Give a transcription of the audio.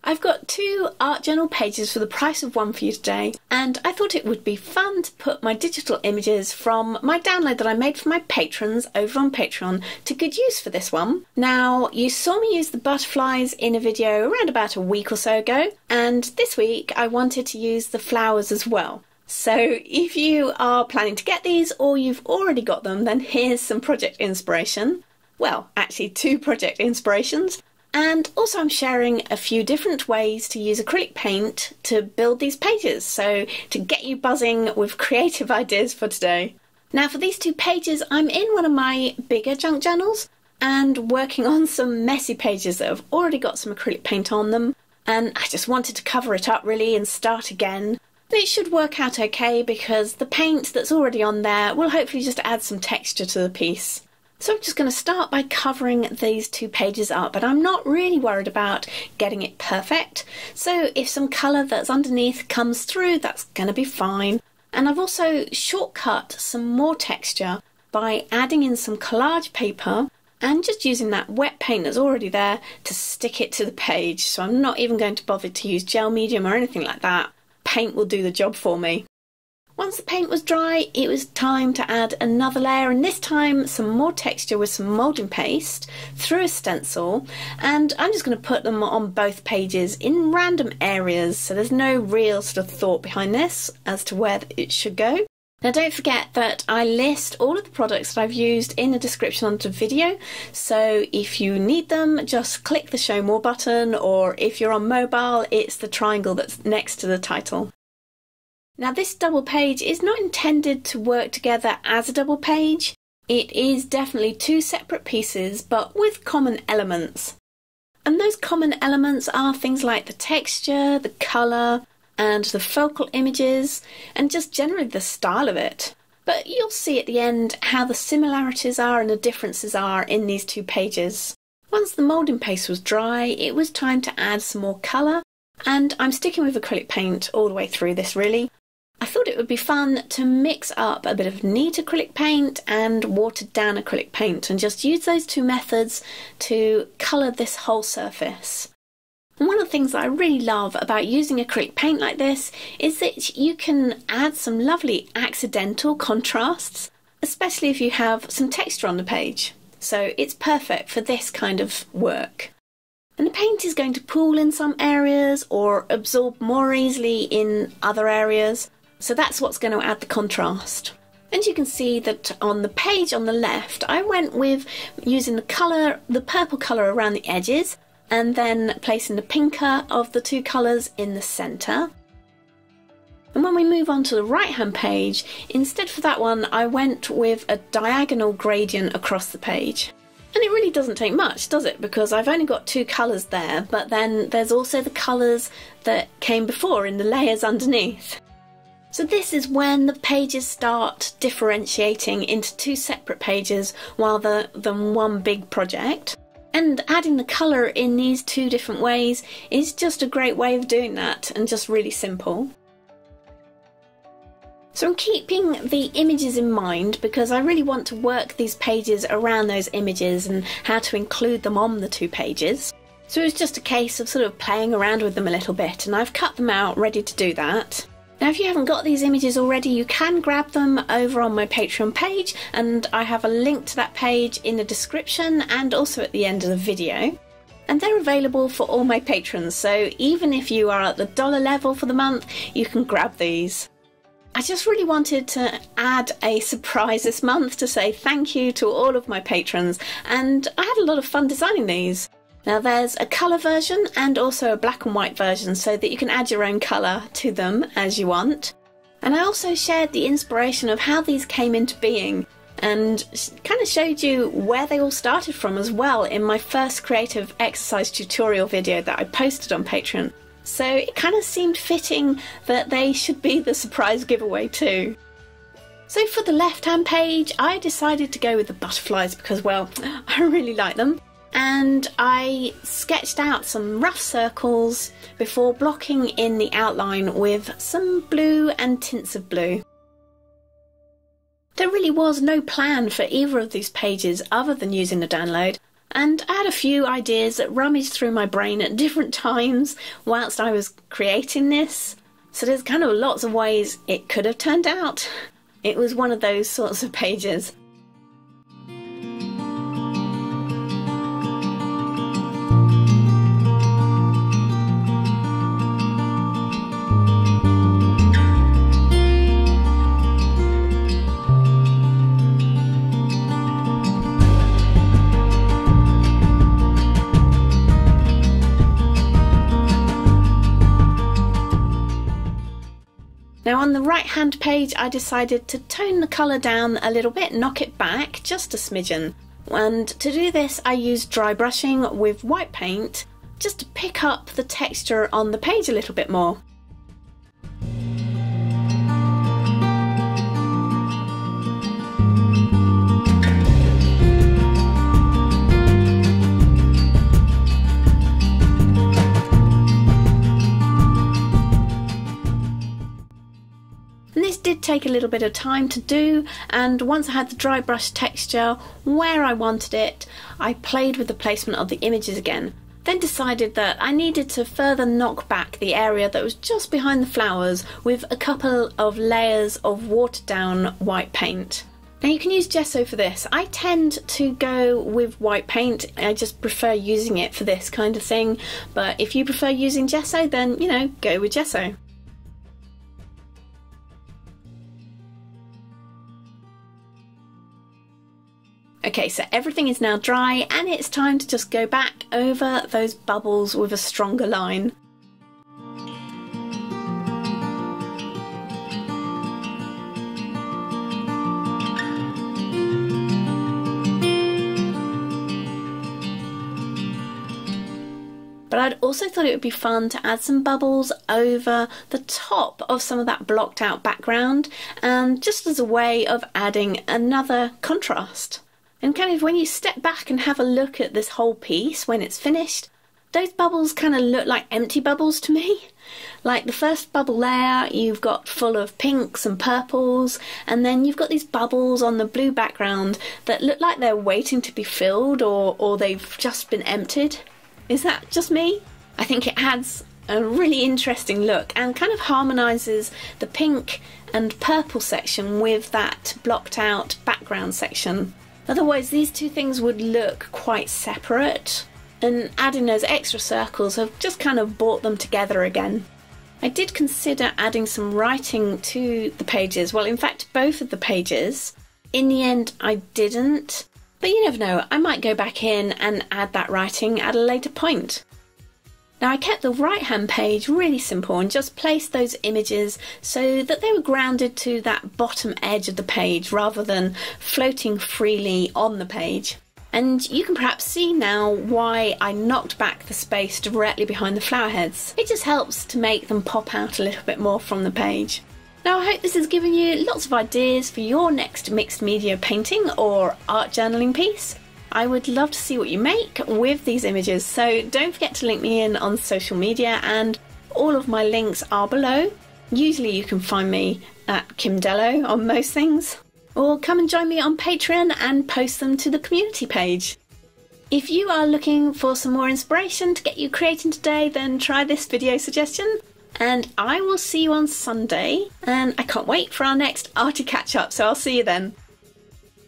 I've got 2 art journal pages for the price of one for you today, and I thought it would be fun to put my digital images from my download that I made for my patrons over on Patreon to good use for this one. Now, you saw me use the butterflies in a video around about a week or so ago, and this week I wanted to use the flowers as well. So if you are planning to get these or you've already got them, then here's some project inspiration. Well, actually 2 project inspirations. And also I'm sharing a few different ways to use acrylic paint to build these pages, so to get you buzzing with creative ideas for today. Now for these 2 pages, I'm in one of my bigger junk journals and working on some messy pages that have already got some acrylic paint on them, and I just wanted to cover it up really and start again. But it should work out okay because the paint that's already on there will hopefully just add some texture to the piece. So I'm just going to start by covering these 2 pages up, but I'm not really worried about getting it perfect. So if some colour that's underneath comes through, that's going to be fine. And I've also shortcut some more texture by adding in some collage paper and just using that wet paint that's already there to stick it to the page. So I'm not even going to bother to use gel medium or anything like that. Paint will do the job for me. Once the paint was dry, it was time to add another layer, and this time some more texture with some moulding paste through a stencil, and I'm just going to put them on both pages in random areas, so there's no real sort of thought behind this as to where it should go. Now don't forget that I list all of the products that I've used in the description under the video, so if you need them, just click the show more button, or if you're on mobile, it's the triangle that's next to the title. Now this double page is not intended to work together as a double page. It is definitely 2 separate pieces but with common elements. And those common elements are things like the texture, the colour and the focal images and just generally the style of it. But you'll see at the end how the similarities are and the differences are in these 2 pages. Once the moulding paste was dry, it was time to add some more colour, and I'm sticking with acrylic paint all the way through this really. I thought it would be fun to mix up a bit of neat acrylic paint and watered down acrylic paint and just use those 2 methods to colour this whole surface. And one of the things that I really love about using acrylic paint like this is that you can add some lovely accidental contrasts, especially if you have some texture on the page. So it's perfect for this kind of work. And the paint is going to pool in some areas or absorb more easily in other areas. So that's what's going to add the contrast. And you can see that on the page on the left, I went with using the purple colour around the edges and then placing the pinker of the 2 colours in the centre. And when we move on to the right hand page, instead for that one, I went with a diagonal gradient across the page. And it really doesn't take much, does it? Because I've only got 2 colours there, but then there's also the colours that came before in the layers underneath. So this is when the pages start differentiating into 2 separate pages rather than one big project. And adding the colour in these 2 different ways is just a great way of doing that and just really simple. So I'm keeping the images in mind because I really want to work these pages around those images and how to include them on the 2 pages. So it was just a case of sort of playing around with them a little bit, and I've cut them out ready to do that. Now if you haven't got these images already, you can grab them over on my Patreon page, and I have a link to that page in the description and also at the end of the video. And they're available for all my patrons, so even if you are at the $1 level for the month, you can grab these. I just really wanted to add a surprise this month to say thank you to all of my patrons, and I had a lot of fun designing these. Now there's a colour version and also a black and white version so that you can add your own colour to them as you want. And I also shared the inspiration of how these came into being and kind of showed you where they all started from as well in my first creative exercise tutorial video that I posted on Patreon. So it kind of seemed fitting that they should be the surprise giveaway too. So for the left hand page, I decided to go with the butterflies because, well, I really like them. And I sketched out some rough circles before blocking in the outline with some blue and tints of blue. There really was no plan for either of these pages other than using the download. And I had a few ideas that rummaged through my brain at different times whilst I was creating this. So there's kind of lots of ways it could have turned out. It was one of those sorts of pages. Now on the right hand page I decided to tone the colour down a little bit, knock it back just a smidgen. And to do this I used dry brushing with white paint just to pick up the texture on the page a little bit more. Did take a little bit of time to do, and once I had the dry brush texture where I wanted it, I played with the placement of the images again. Then decided that I needed to further knock back the area that was just behind the flowers with a couple of layers of watered down white paint. Now you can use gesso for this. I tend to go with white paint. I just prefer using it for this kind of thing, but if you prefer using gesso, then you know, go with gesso. Okay, so everything is now dry and it's time to just go back over those bubbles with a stronger line. But I'd also thought it would be fun to add some bubbles over the top of some of that blocked out background, and just as a way of adding another contrast. And kind of when you step back and have a look at this whole piece when it's finished, those bubbles kind of look like empty bubbles to me. Like the first bubble layer you've got full of pinks and purples, and then you've got these bubbles on the blue background that look like they're waiting to be filled, or they've just been emptied. Is that just me? I think it adds a really interesting look and kind of harmonises the pink and purple section with that blocked out background section. Otherwise these two things would look quite separate, and adding those extra circles have just kind of brought them together again. I did consider adding some writing to the pages, well in fact both of the pages. In the end I didn't, but you never know, I might go back in and add that writing at a later point. Now I kept the right hand page really simple and just placed those images so that they were grounded to that bottom edge of the page rather than floating freely on the page. And you can perhaps see now why I knocked back the space directly behind the flower heads. It just helps to make them pop out a little bit more from the page. Now I hope this has given you lots of ideas for your next mixed media painting or art journaling piece. I would love to see what you make with these images, so don't forget to link me in on social media, and all of my links are below. Usually you can find me at Kim Dellow on most things, or come and join me on Patreon and post them to the community page. If you are looking for some more inspiration to get you creating today, then try this video suggestion, and I will see you on Sunday, and I can't wait for our next arty catch up, so I'll see you then.